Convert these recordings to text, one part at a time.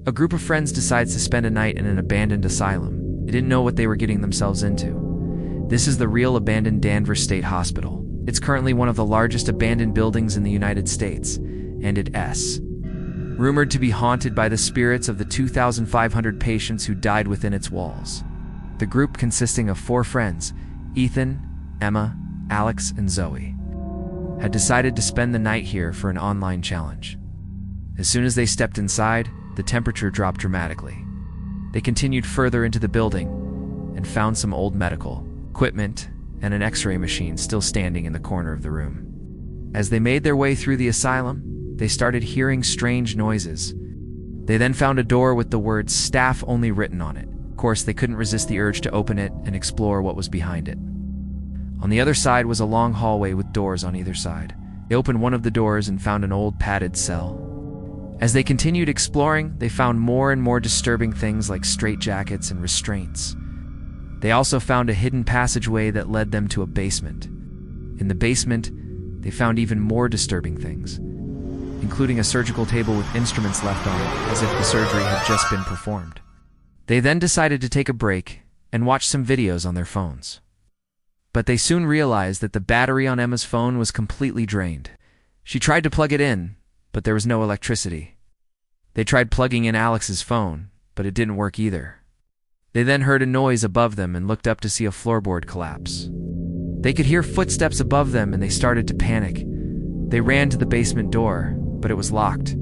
A group of friends decides to spend a night in an abandoned asylum. They didn't know what they were getting themselves into. This is the real abandoned Danvers State Hospital. It's currently one of the largest abandoned buildings in the United States, and it's rumored to be haunted by the spirits of the 2,500 patients who died within its walls. The group, consisting of 4 friends, Ethan, Emma, Alex, and Zoe, had decided to spend the night here for an online challenge. As soon as they stepped inside, the temperature dropped dramatically. They continued further into the building and found some old medical equipment and an X-ray machine still standing in the corner of the room. As they made their way through the asylum, they started hearing strange noises. They then found a door with the words "staff only" written on it. Of course, they couldn't resist the urge to open it and explore what was behind it. On the other side was a long hallway with doors on either side. They opened one of the doors and found an old padded cell. As they continued exploring, they found more and more disturbing things like straitjackets and restraints. They also found a hidden passageway that led them to a basement. In the basement, they found even more disturbing things, including a surgical table with instruments left on it, as if the surgery had just been performed. They then decided to take a break and watch some videos on their phones. But they soon realized that the battery on Emma's phone was completely drained. She tried to plug it in, but there was no electricity. They tried plugging in Alex's phone, but it didn't work either. They then heard a noise above them and looked up to see a floorboard collapse. They could hear footsteps above them and they started to panic. They ran to the basement door, but it was locked.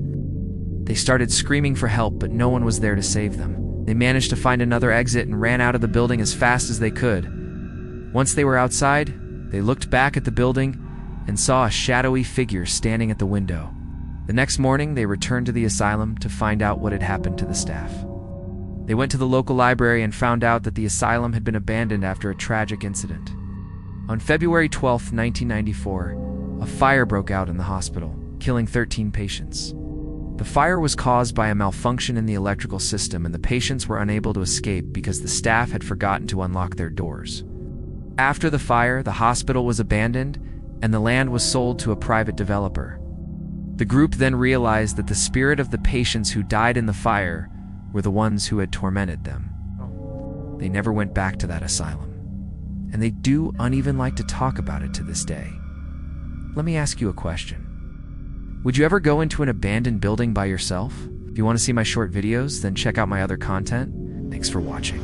They started screaming for help, but no one was there to save them. They managed to find another exit and ran out of the building as fast as they could. Once they were outside, they looked back at the building and saw a shadowy figure standing at the window. The next morning, they returned to the asylum to find out what had happened to the staff. They went to the local library and found out that the asylum had been abandoned after a tragic incident. On February 12, 1994, a fire broke out in the hospital, killing 13 patients. The fire was caused by a malfunction in the electrical system, and the patients were unable to escape because the staff had forgotten to unlock their doors. After the fire, the hospital was abandoned and the land was sold to a private developer. The group then realized that the spirit of the patients who died in the fire were the ones who had tormented them. They never went back to that asylum, and they do uneven like to talk about it to this day. Let me ask you a question. Would you ever go into an abandoned building by yourself? If you want to see my short videos, then check out my other content. Thanks for watching.